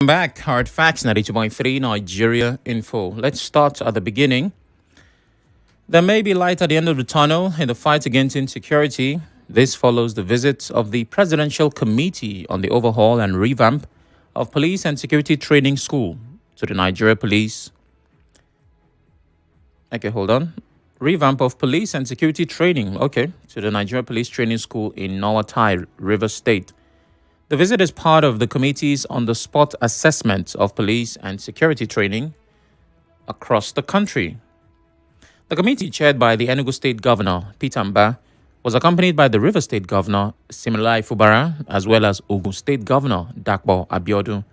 Back, Hard Facts 92.3 Nigeria Info. Let's start at the beginning. There may be light at the end of the tunnel in the fight against insecurity. This follows the visit of the Presidential Committee on the Overhaul and Revamp of Police and Security Training School to the Nigeria Police. Okay, hold on. Revamp of Police and Security Training, to the Nigeria Police Training School in Nawatai, Rivers State. The visit is part of the committee's on-the-spot assessment of police and security training across the country. The committee, chaired by the Enugu State Governor, Peter Mba, was accompanied by the River State Governor, Similai Fubara, as well as Ogun State Governor, Dakbo Abiodun,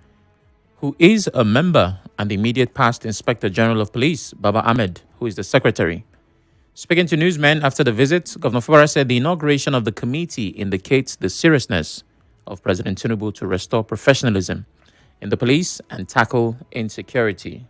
who is a member, and the immediate past Inspector General of Police, Baba Ahmed, who is the secretary. Speaking to newsmen after the visit, Governor Fubara said the inauguration of the committee indicates the seriousness of President Tinubu to restore professionalism in the police and tackle insecurity.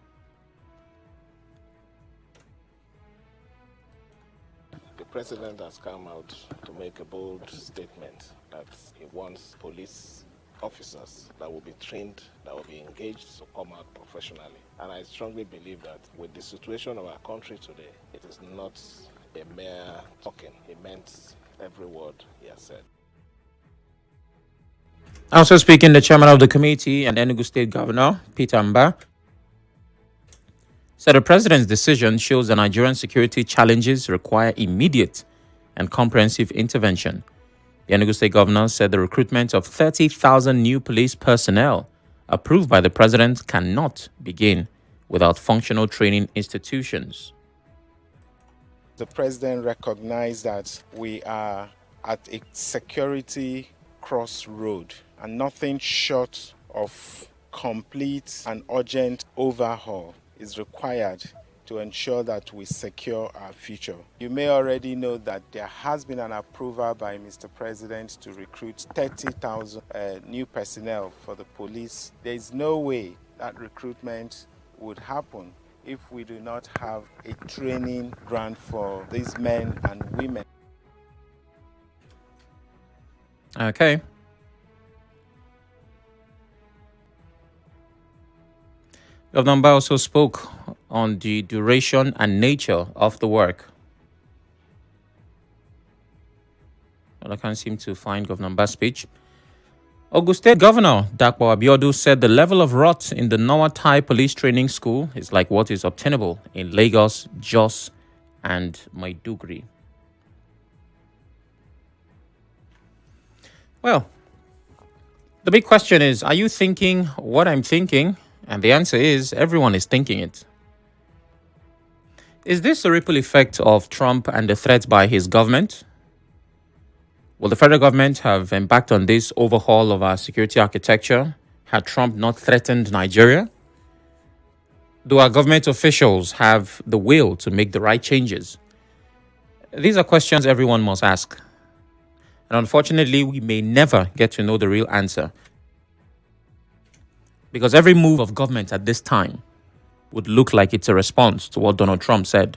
The president has come out to make a bold statement that he wants police officers that will be trained, that will be engaged to come out professionally. And I strongly believe that with the situation of our country today, it is not a mere talking. He meant every word he has said. Also speaking, the chairman of the committee and Enugu State Governor, Peter Mba, said the president's decision shows that Nigerian security challenges require immediate and comprehensive intervention. The Enugu State Governor said the recruitment of 30,000 new police personnel approved by the president cannot begin without functional training institutions. The president recognized that we are at a security crossroad, and nothing short of complete and urgent overhaul is required to ensure that we secure our future. You may already know that there has been an approval by Mr. President to recruit 30,000 new personnel for the police. There is no way that recruitment would happen if we do not have a training ground for these men and women. Okay. Governor Mba also spoke on the duration and nature of the work. Well, I can't seem to find Governor Mba's speech. Ogun State Governor Dakbo Abiodun said the level of rot in the Nawatai Police Training School is like what is obtainable in Lagos, Jos, and Maiduguri. Well, the big question is, are you thinking what I'm thinking? And the answer is, everyone is thinking it. Is this a ripple effect of Trump and the threats by his government? Will the federal government have embarked on this overhaul of our security architecture had Trump not threatened Nigeria? Do our government officials have the will to make the right changes? These are questions everyone must ask. And unfortunately, we may never get to know the real answer, because every move of government at this time would look like it's a response to what Donald Trump said.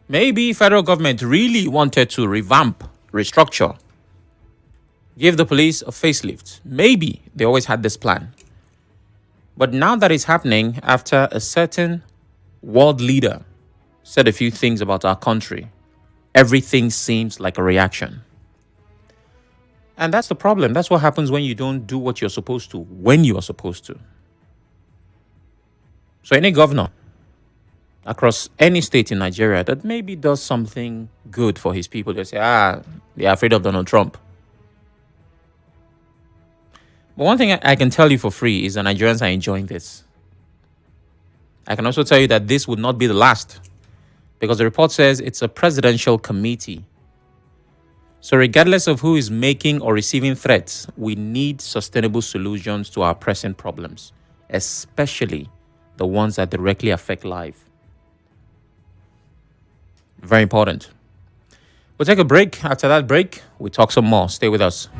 Maybe federal government really wanted to revamp, restructure, give the police a facelift. Maybe they always had this plan. But now that it's happening after a certain world leader said a few things about our country, everything seems like a reaction. And that's the problem. That's what happens when you don't do what you're supposed to, when you are supposed to. So any governor across any state in Nigeria that maybe does something good for his people, they say, they're afraid of Donald Trump. But one thing I can tell you for free is that Nigerians are enjoying this. I can also tell you that this would not be the last, because the report says it's a presidential committee. So regardless of who is making or receiving threats, we need sustainable solutions to our pressing problems, especially the ones that directly affect life. Very important. We'll take a break. After that break, we'll talk some more. Stay with us.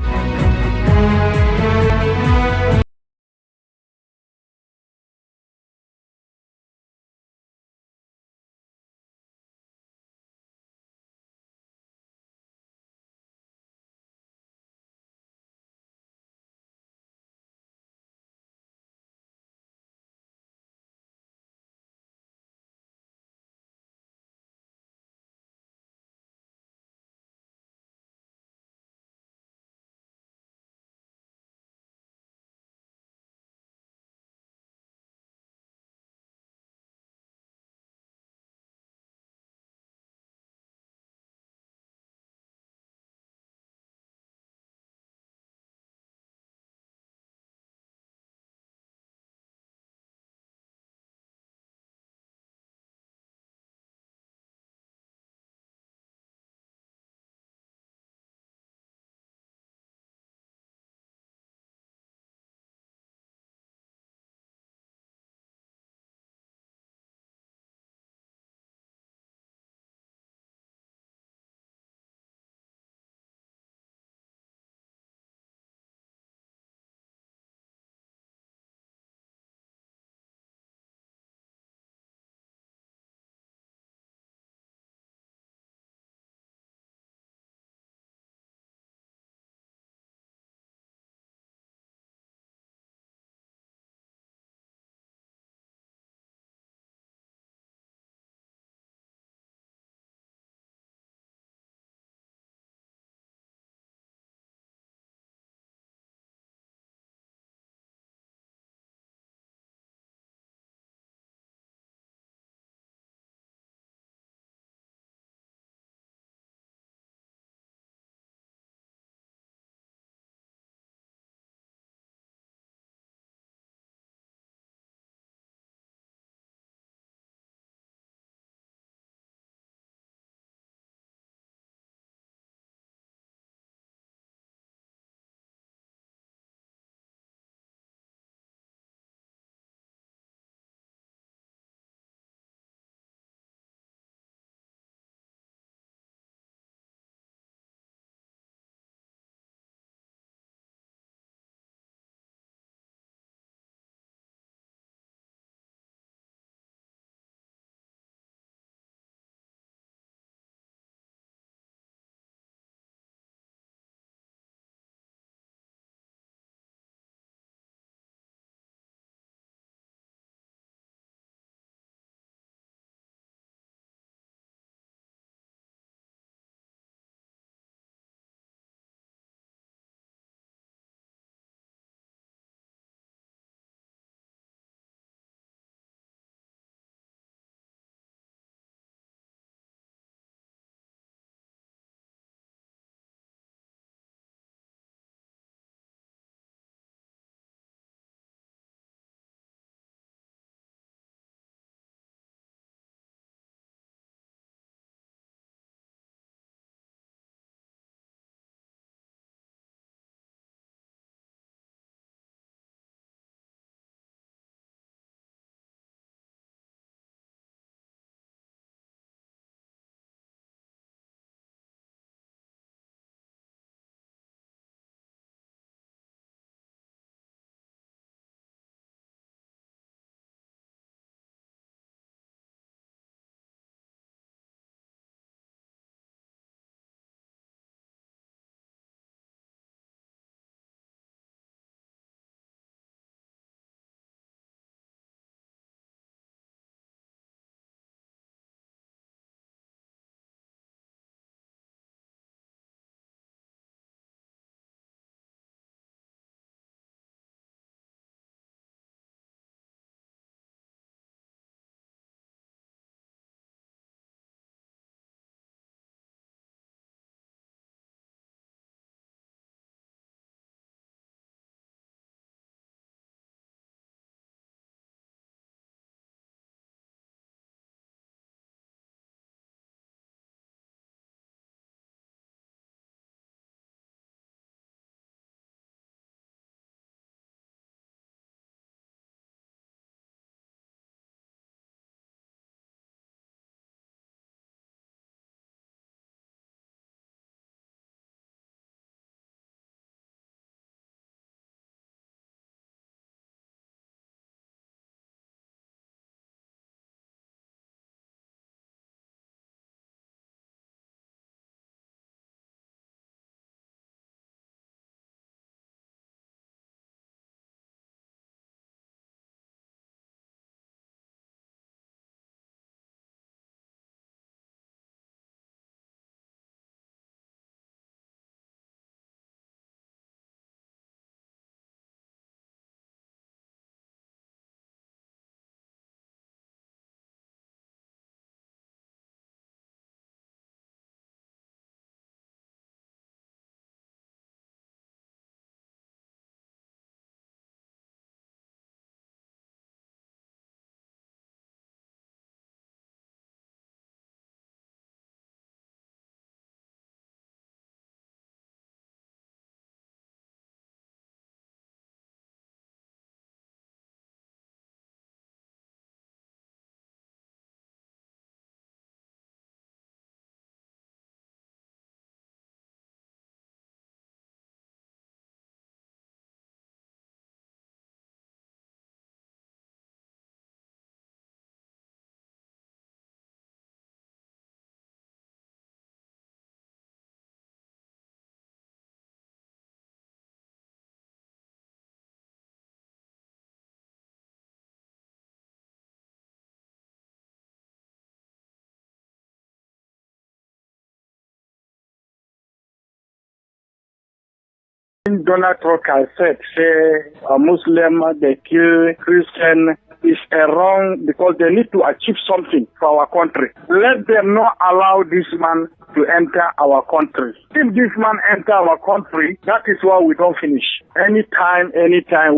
when Donald Trump has said, say, a Muslim, they kill Christian, is wrong because they need to achieve something for our country. Let them not allow this man to enter our country. If this man enter our country, that is why we don't finish. Anytime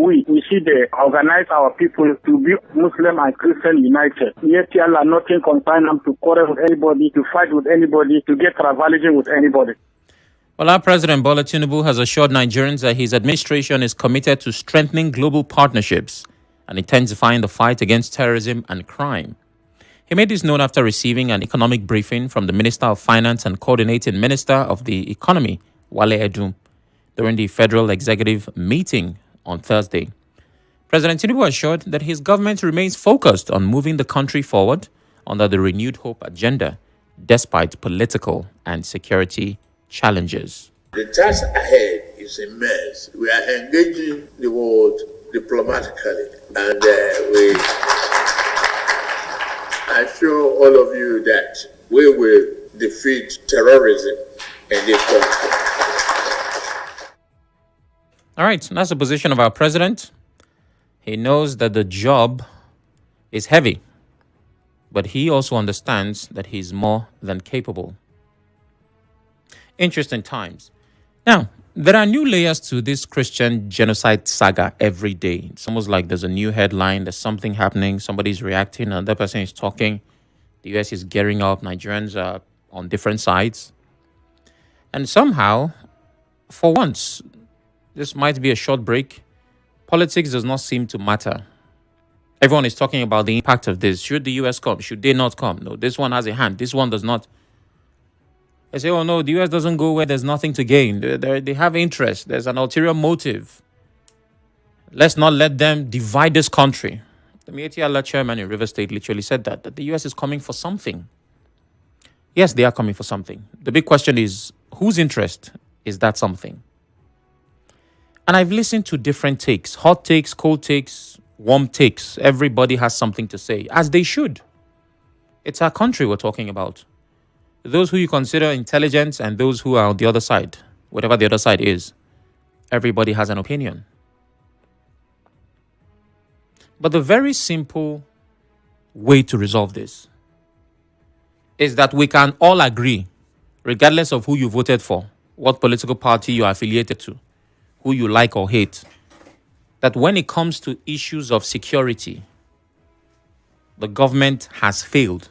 we see they organize our people to be Muslim and Christian united. Yet Allah nothing concern them to quarrel with anybody, to fight with anybody, to get rivalism with anybody. Well, our President Bola Tinubu has assured Nigerians that his administration is committed to strengthening global partnerships and intensifying the fight against terrorism and crime. He made this known after receiving an economic briefing from the Minister of Finance and Coordinating Minister of the Economy, Wale Edun, during the Federal Executive meeting on Thursday. President Tinubu assured that his government remains focused on moving the country forward under the Renewed Hope agenda, despite political and security challenges. The task ahead is immense. We are engaging the world diplomatically, and I assure all of you that we will defeat terrorism in this country. All right, that's the position of our president. He knows that the job is heavy, but he also understands that he's more than capable. Interesting times. Now, there are new layers to this Christian genocide saga every day. It's almost like there's a new headline, there's something happening, somebody's reacting, another person is talking. The US is gearing up, Nigerians are on different sides. And somehow, for once, this might be a short break. Politics does not seem to matter. Everyone is talking about the impact of this. Should the US come? Should they not come? No, this one has a hand. This one does not. They say, oh no, the US doesn't go where there's nothing to gain. They have interest. There's an ulterior motive. Let's not let them divide this country. The Miyetti Allah chairman in River State literally said that the US is coming for something. Yes, they are coming for something. The big question is, whose interest is that something? And I've listened to different takes, hot takes, cold takes, warm takes. Everybody has something to say, as they should. It's our country we're talking about. Those who you consider intelligent and those who are on the other side, whatever the other side is, everybody has an opinion. But the very simple way to resolve this is that we can all agree, regardless of who you voted for, what political party you are affiliated to, who you like or hate, that when it comes to issues of security, the government has failed.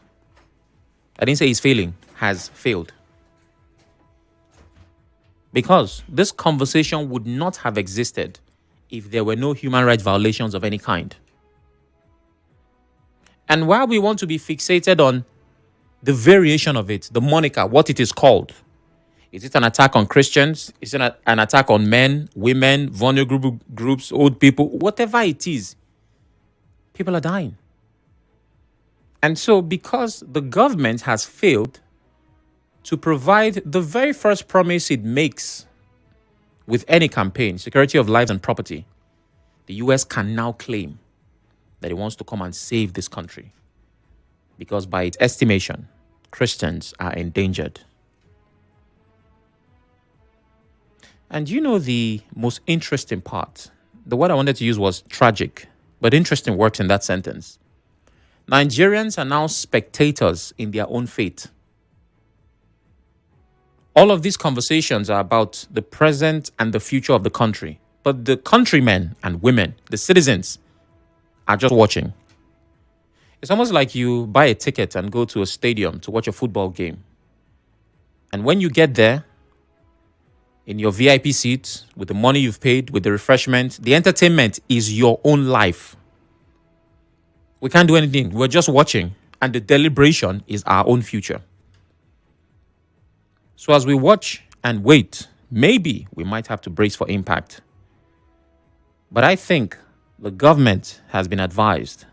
I didn't say it's failing. Has failed. Because this conversation would not have existed if there were no human rights violations of any kind. And while we want to be fixated on the variation of it, the moniker, what it is called, is it an attack on Christians? Is it an attack on men, women, vulnerable groups, old people? Whatever it is, people are dying. And so because the government has failed to provide the very first promise it makes with any campaign, security of lives and property, the US can now claim that it wants to come and save this country. Because by its estimation, Christians are endangered. And you know the most interesting part? The word I wanted to use was tragic, but interesting works in that sentence. Nigerians are now spectators in their own fate. All of these conversations are about the present and the future of the country. But the countrymen and women, the citizens, are just watching. It's almost like you buy a ticket and go to a stadium to watch a football game. And when you get there, in your VIP seat, with the money you've paid, with the refreshment, the entertainment is your own life. We can't do anything. We're just watching. And the deliberation is our own future. So as we watch and wait, maybe we might have to brace for impact. But I think the government has been advised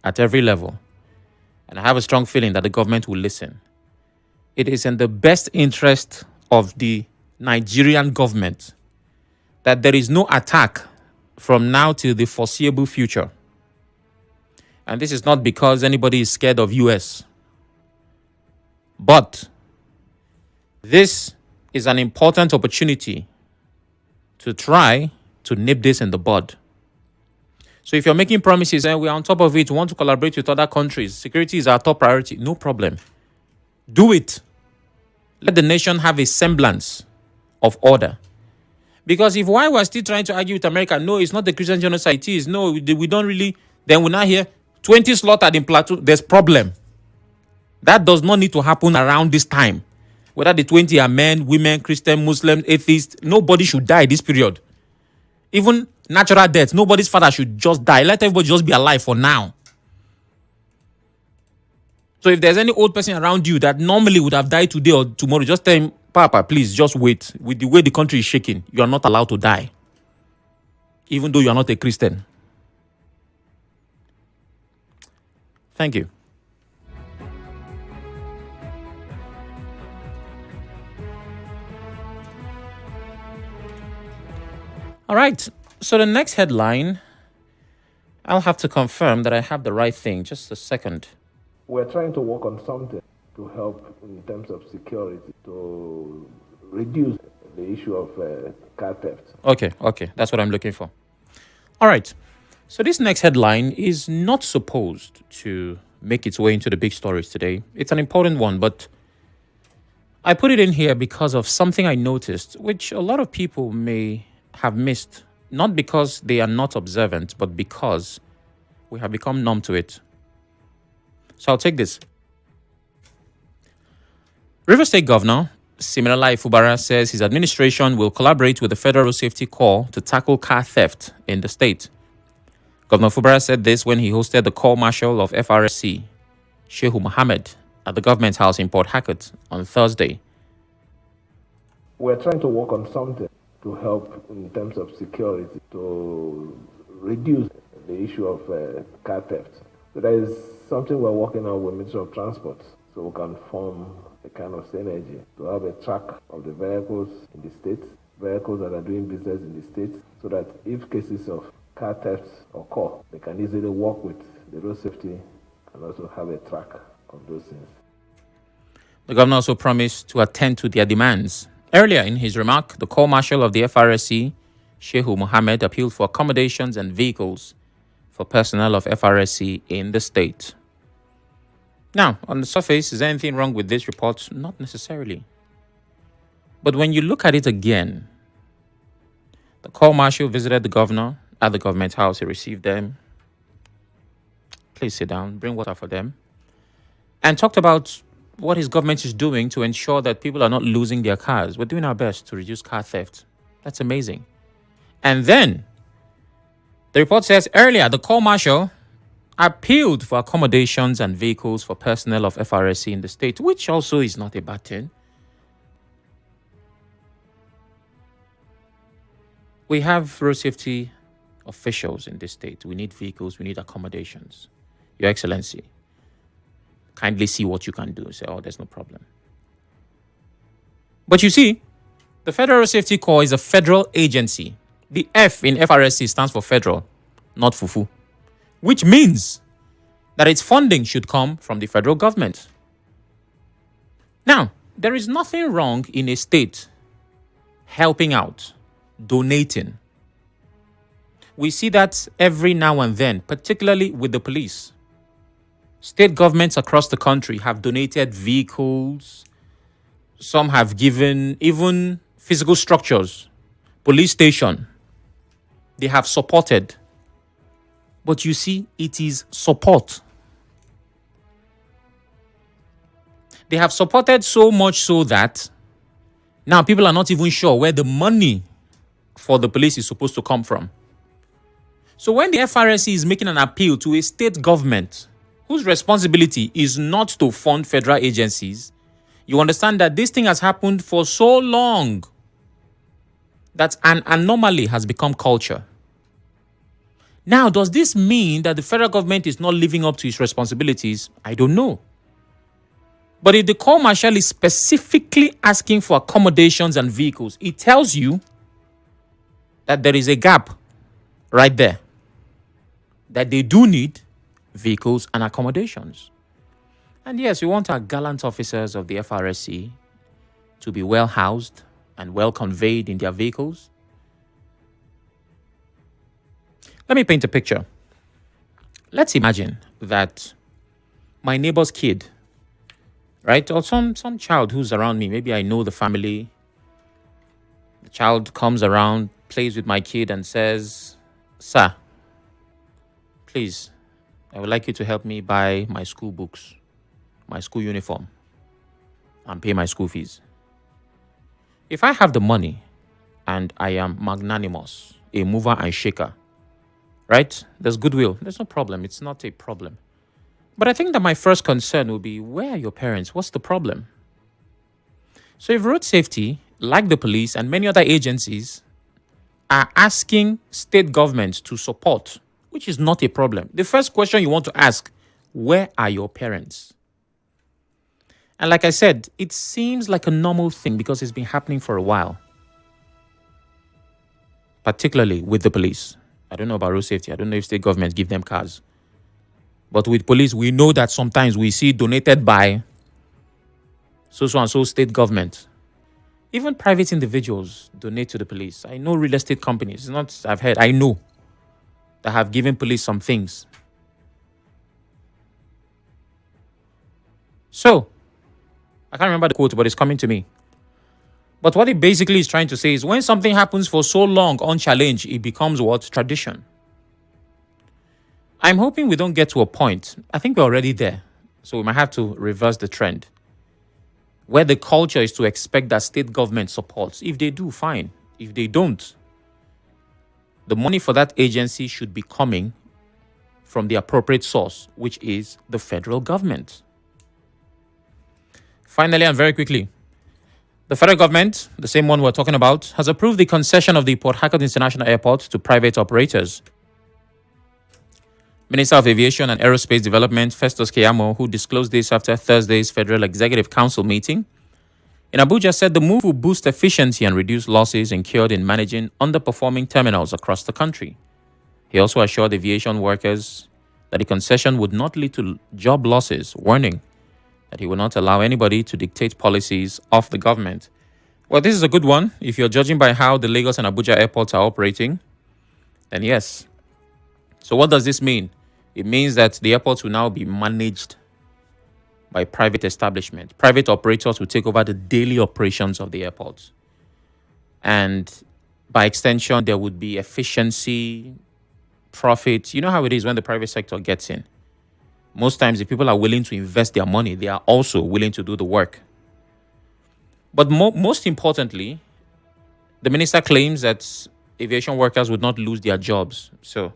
at every level, and I have a strong feeling that the government will listen. It is in the best interest of the Nigerian government that there is no attack from now till the foreseeable future. And this is not because anybody is scared of US. But this is an important opportunity to try to nip this in the bud. So if you're making promises and we're on top of it, we want to collaborate with other countries, security is our top priority, no problem. Do it. Let the nation have a semblance of order. Because if while we're still trying to argue with America, no, it's not the Christian genocide, it is, no, we don't really, then we're not here, 20 slaughtered in Plateau, there's problem. That does not need to happen around this time. Whether the 20 are men, women, Christian, Muslim, atheists, nobody should die this period. Even natural death, nobody's father should just die. Let everybody just be alive for now. So if there's any old person around you that normally would have died today or tomorrow, just tell him, Papa, please just wait. With the way the country is shaking, you are not allowed to die. Even though you are not a Christian. Thank you. All right. So the next headline, I'll have to confirm that I have the right thing. Just a second. We're trying to work on something to help in terms of security, to reduce the issue of car theft. Okay. That's what I'm looking for. All right. So this next headline is not supposed to make its way into the big stories today. It's an important one, but I put it in here because of something I noticed, which a lot of people may have missed, not because they are not observant, but because we have become numb to it. So I'll take this. River State Governor Siminalayi Fubara says his administration will collaborate with the Federal Road Safety Corps to tackle car theft in the state. Governor Fubara said this when he hosted the Corps Marshal of FRSC, Shehu Mohammed, at the government house in Port Harcourt on Thursday. We're trying to work on something to help in terms of security, to reduce the issue of car theft. So there is something we're working on with Ministry of Transport, so we can form a kind of synergy to have a track of the vehicles in the state, vehicles that are doing business in the state, so that if cases of car thefts occur, they can easily work with the road safety and also have a track of those things. The governor also promised to attend to their demands. Earlier in his remark, the Corps Marshal of the FRSC, Shehu Mohammed, appealed for accommodations and vehicles for personnel of FRSC in the state. Now, on the surface, is there anything wrong with this report? Not necessarily. But when you look at it again, the Corps Marshal visited the governor at the government house. He received them. Please sit down, bring water for them. And talked about what his government is doing to ensure that people are not losing their cars. We're doing our best to reduce car theft. That's amazing. And then, the report says earlier, the Corps Marshal appealed for accommodations and vehicles for personnel of FRSC in the state, which also is not a bad thing. We have road safety officials in this state. We need vehicles, we need accommodations. Your Excellency, kindly see what you can do. Say, oh, there's no problem. But you see, the Federal Road Safety Corps is a federal agency. The F in FRSC stands for federal, not fufu, which means that its funding should come from the federal government. Now, there is nothing wrong in a state helping out, donating. We see that every now and then, particularly with the police. State governments across the country have donated vehicles. Some have given even physical structures, police station. They have supported. But you see, it is support. They have supported so much so that now people are not even sure where the money for the police is supposed to come from. So when the FRSC is making an appeal to a state government whose responsibility is not to fund federal agencies, you understand that this thing has happened for so long that an anomaly has become culture. Now, does this mean that the federal government is not living up to its responsibilities? I don't know. But if the Corps Marshal is specifically asking for accommodations and vehicles, it tells you that there is a gap right there. That they do need vehicles and accommodations. And yes, we want our gallant officers of the FRSC to be well housed and well conveyed in their vehicles. Let me paint a picture. Let's imagine that my neighbor's kid, right, or some child who's around me, maybe I know the family. The child comes around, plays with my kid and says, "Sir, please, I would like you to help me buy my school books, my school uniform, and pay my school fees." If I have the money and I am magnanimous, a mover and shaker, right? There's goodwill. There's no problem. It's not a problem. But I think that my first concern will be, where are your parents? What's the problem? So if road safety, like the police and many other agencies, are asking state governments to support, which is not a problem, the first question you want to ask, where are your parents? And like I said, it seems like a normal thing because it's been happening for a while, particularly with the police. I don't know about road safety. I don't know if state governments give them cars. But with police, we know that sometimes we see donated by so and so state government. Even private individuals donate to the police. I know real estate companies, I know that have given police some things. So, I can't remember the quote, but it's coming to me. But what it basically is trying to say is when something happens for so long unchallenged, it becomes what? Tradition. I'm hoping we don't get to a point, I think we're already there, so we might have to reverse the trend, where the culture is to expect that state government supports. If they do, fine. If they don't, the money for that agency should be coming from the appropriate source, which is the federal government. Finally, and very quickly, the federal government, the same one we're talking about, has approved the concession of the Port Harcourt International Airport to private operators. Minister of Aviation and Aerospace Development, Festus Keyamo, who disclosed this after Thursday's Federal Executive Council meeting in Abuja, said the move will boost efficiency and reduce losses incurred in managing underperforming terminals across the country. He also assured aviation workers that the concession would not lead to job losses, warning that he will not allow anybody to dictate policies of the government. Well, this is a good one. If you're judging by how the Lagos and Abuja airports are operating, then yes. So what does this mean? It means that the airports will now be managed by private establishments. Private operators will take over the daily operations of the airports. And by extension, there would be efficiency, profit. You know how it is when the private sector gets in. Most times, if people are willing to invest their money, they are also willing to do the work. But most importantly, the minister claims that aviation workers would not lose their jobs. So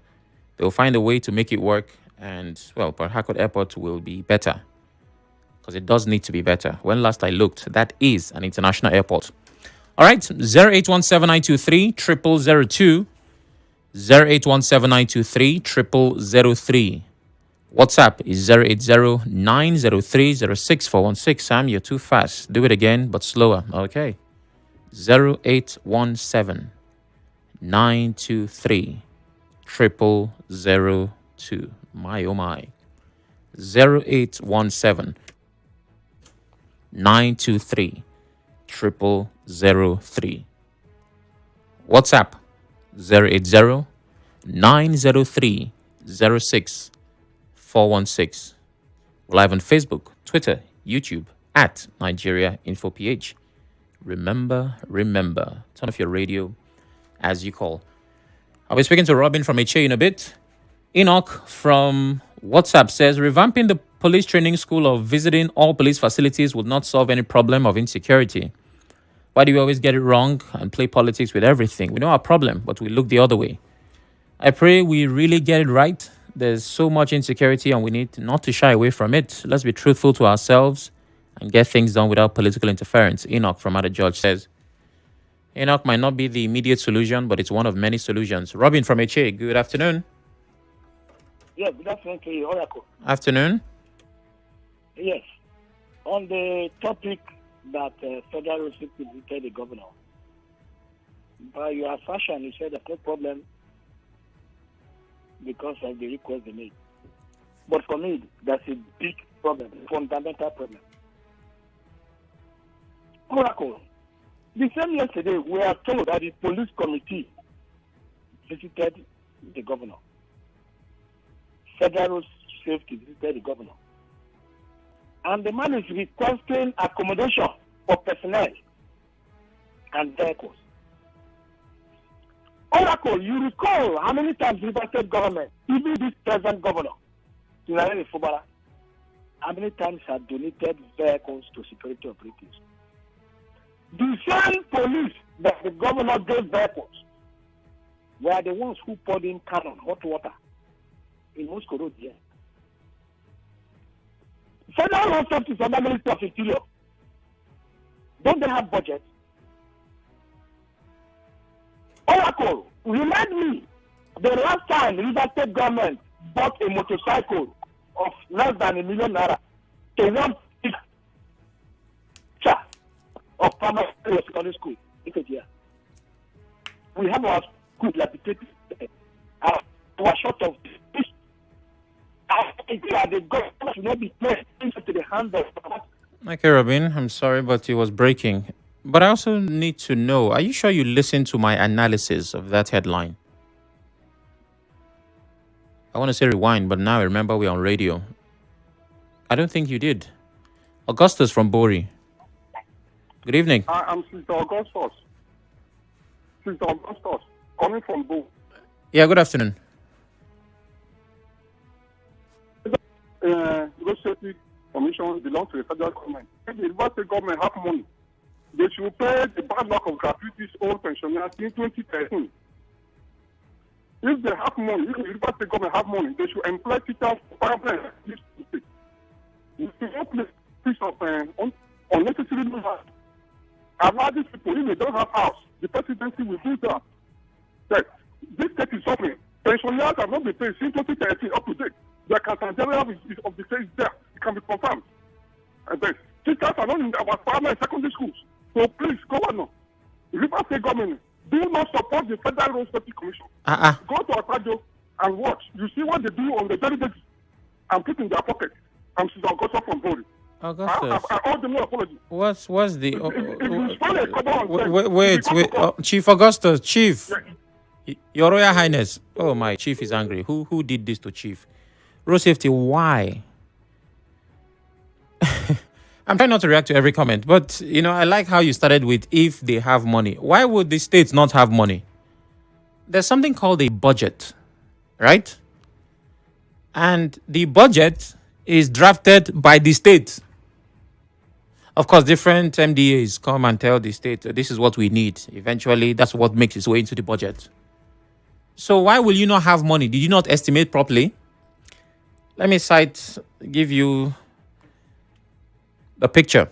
they'll find a way to make it work. And, well, Port Harcourt Airport will be better. Because it does need to be better. When last I looked, that is an international airport. All right, 08179230002. 08179230003. WhatsApp is 080-903-06416. Sam, you're too fast. Do it again, but slower. Okay. 08179230002. My, oh my. 08179230003. WhatsApp 080-903-06416. Live on Facebook, Twitter, YouTube at Nigeria Info PH. Remember, turn off your radio as you call. I'll be speaking to Robin from HA in a bit. Enoch from WhatsApp says, revamping the police training school or visiting all police facilities would not solve any problem of insecurity. Why do we always get it wrong and play politics with everything? We know our problem, but we look the other way. I pray we really get it right. There's so much insecurity and we need not to shy away from it. Let's be truthful to ourselves and get things done without political interference. Enoch from Ada George says, Enoch might not be the immediate solution, but it's one of many solutions. Robin from HA, good afternoon. Yes, good afternoon to you, Oracle. Afternoon. Yes. On the topic that federal safety visited the governor, by your assertion, you said there's no problem because of the request they made. But for me, that's a big problem, a fundamental problem. Oracle, the same yesterday, we are told that the police committee visited the governor. Federal Safety visited the governor. And the man is requesting accommodation for personnel and vehicles. Oracle, you recall how many times the state government, even this present governor, Tinarele Fubara, how many times have donated vehicles to security operatives? The same police that the governor gave vehicles were the ones who poured in cannon, hot water, in Moscow Road here. Federal Road Safety is under Ministry of Interior. Don't they have budget? Oracle, remind me the last time the River State government bought a motorcycle of less than ₦1 million to one teacher of primary or secondary school. We have our school dilapidated. Our short of this. The government should not be placed into the hands of. Okay, Robin, I'm sorry, but it was breaking. But I also need to know, are you sure you listened to my analysis of that headline? I want to say rewind, but now I remember we're on radio. I don't think you did. Augustus from Bori. Good evening. I'm Sister Augustus. Sister Augustus, coming from Bori. Yeah, good afternoon. Road Safety Commission belongs to the federal government. If the River State government have money, they should pay the bad luck of gratuities all pensioners in 2013. If they have money, if the River State government have money, they should employ teachers for parents. You should not place piece of unnecessary money. Allow these people, if they don't have house, the presidency will do that. That this state is suffering. Pensioners have not been paid since 2013 up to date. The accountant general of the state is there. It can be confirmed. And then teachers are not in our primary and secondary schools. So please, Governor, River State government, do not support the Federal Road Safety Commission. Go to Akajo and watch. You see what they do on the daily basis and put in their pocket. I'm Sister Augustus from Bori. Augustus. I owe them no apology. What's the... wait. Chief Augustus, Chief. Yeah. Your Royal Highness. Oh, my Chief is angry. Who did this to Chief? Road Safety, why? I'm trying not to react to every comment, but, I like how you started with if they have money. Why would the states not have money? There's something called a budget, right? And the budget is drafted by the state. Of course, different MDAs come and tell the state, this is what we need. Eventually, that's what makes its way into the budget. So why will you not have money? Did you not estimate properly? Let me give you a picture.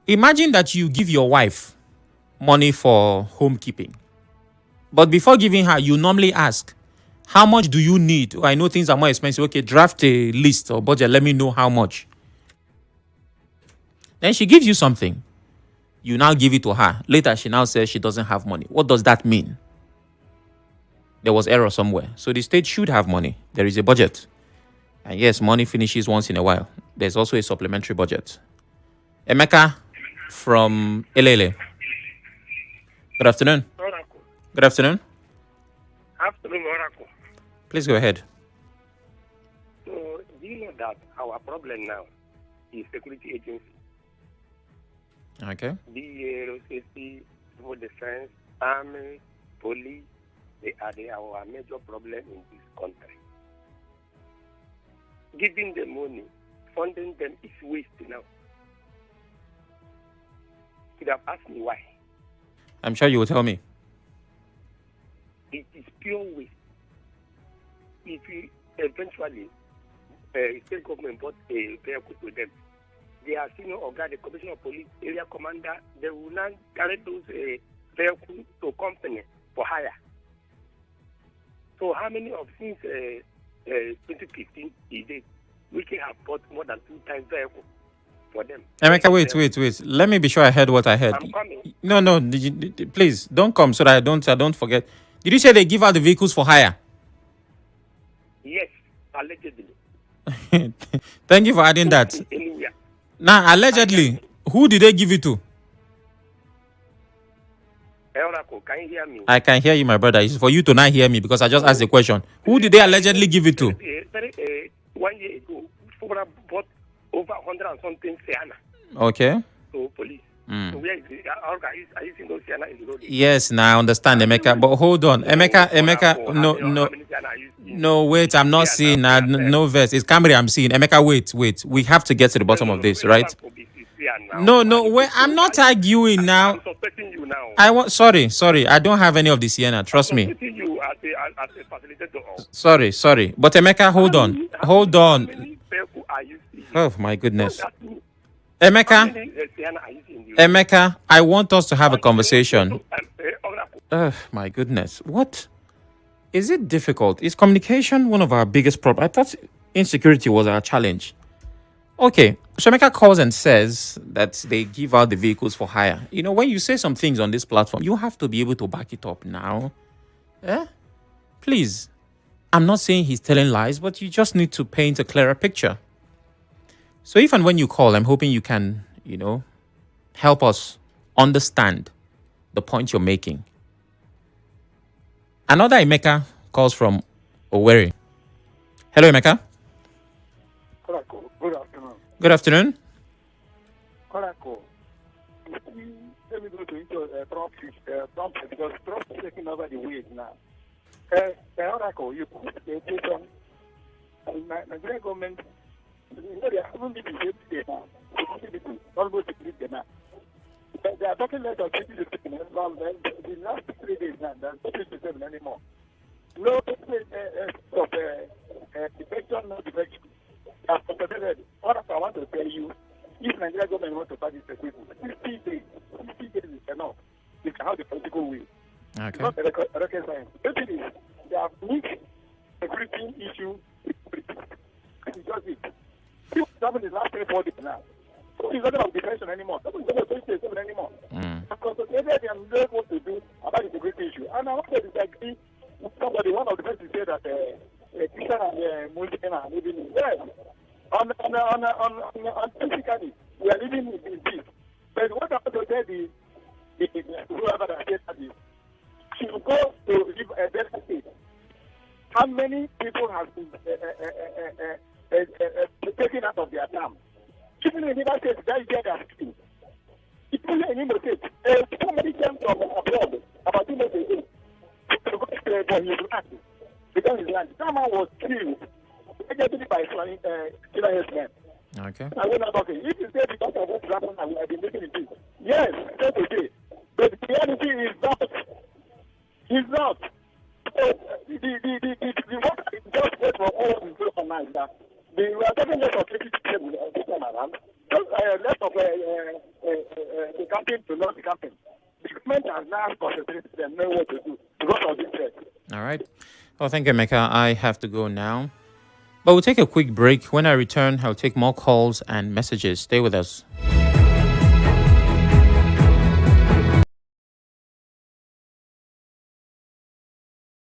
Imagine that you give your wife money for homekeeping. But before giving her, you normally ask, how much do you need? Oh, I know things are more expensive. Okay, draft a list or budget. Let me know how much. Then she gives you something. You now give it to her. Later, she now says she doesn't have money. What does that mean? There was error somewhere. So the state should have money. There is a budget. And yes, money finishes once in a while. There's also a supplementary budget. Emeka from Elele. Good afternoon. Oracle. Good afternoon. Afternoon, Oracle. Please go ahead. So, do you know that our problem now is security agency? Okay. The road safety, civil defense, army, police, they are our major problem in this country. Giving them money, funding them is waste now. You could have asked me why. I'm sure you will tell me. It is pure waste. If you eventually, state government bought a vehicle to them, they are senior organ, the commissioner of police, area commander, they will now carry those vehicles to company for hire. So how many of since 2015 we can have bought more than 2 times vehicle for them? Emeka, wait. Let me be sure I heard what I heard. I'm coming. No, please don't come so that I don't forget. Did you say they give out the vehicles for hire? Yes, allegedly. Thank you for adding that. Anywhere. Now, allegedly, who did they give it to? Oracle, Can you hear me? I can hear you, my brother. It's for you to not hear me because I just asked the question. Who did they allegedly give it to? 1 year ago, Fubara bought over 100 and something Sienna. Okay. So police. So where is it? Are you seeing those Sienna in the road? Yes, now I understand, Emeka. But hold on. Emeka, no, wait. I'm not seeing no verse. It's Camry I'm seeing. Emeka, wait. We have to get to the bottom of this, right? No, wait. I'm not arguing now. I'm suspecting you now. Sorry. I don't have any of the Sienna. Trust me. I'm suspecting you as a facilitator. Sorry. But Emeka, hold on. How many people are you seeing? Oh, my goodness. Emeka, I want us to have a conversation. Oh, my goodness. What? Is it difficult? Is communication one of our biggest problems? I thought insecurity was our challenge. Okay, so Emeka calls and says that they give out the vehicles for hire. You know, when you say some things on this platform, you have to be able to back it up now. Please. I'm not saying he's telling lies, but you just need to paint a clearer picture. So if and when you call, I'm hoping you can, help us understand the point you're making. Another Emeka calls from Owerri. Hello, Emeka. Good afternoon. Good afternoon. Oracle. Let me go to Trump because Trump is taking over the wheel now. Oracle, you put the education. Nigeria government, they haven't been able to now. Almost to treat them now. They are talking less of 50 to 60 minutes. The last 3 days now, there's no 57 anymore. No defection, no defection. As compensated, what I want to tell you, if Nigeria government wants to pass this people, 50 days is enough. They can have the political will. Okay. Not a rocket science. The thing is, they have mixed security issue with politics. It's just it. If something is not 3-4 days now, nobody is not about defension anymore. Nobody is not about 27 anymore. I'm concentrated and know what to do about the security issue. And I want to disagree with somebody. One of the persons said that Christian and Muslim are living in. Yes. On physically, we are living in peace. But what I want to tell whoever that said that is, she will go to live a better state. How many people have been taken out of their town? Even in the United States, that is where they are sitting. Even in Imo State, somebody came from abroad about 2 months ago to go to his land. Because his land. Someone was killed by China men. Okay. I will not talking. If you say because of what's happened, I have been making it. Yes, that's okay. But the reality is not. It's not. The work just wait for all the people now is that we are talking less of 50 people this time around. Just less of the campaign to not the campaign. The government has now concentrated and know what to do because of this threat. All right. Well, thank you, Emeka. I have to go now. But we'll take a quick break. When I return, I'll take more calls and messages. Stay with us.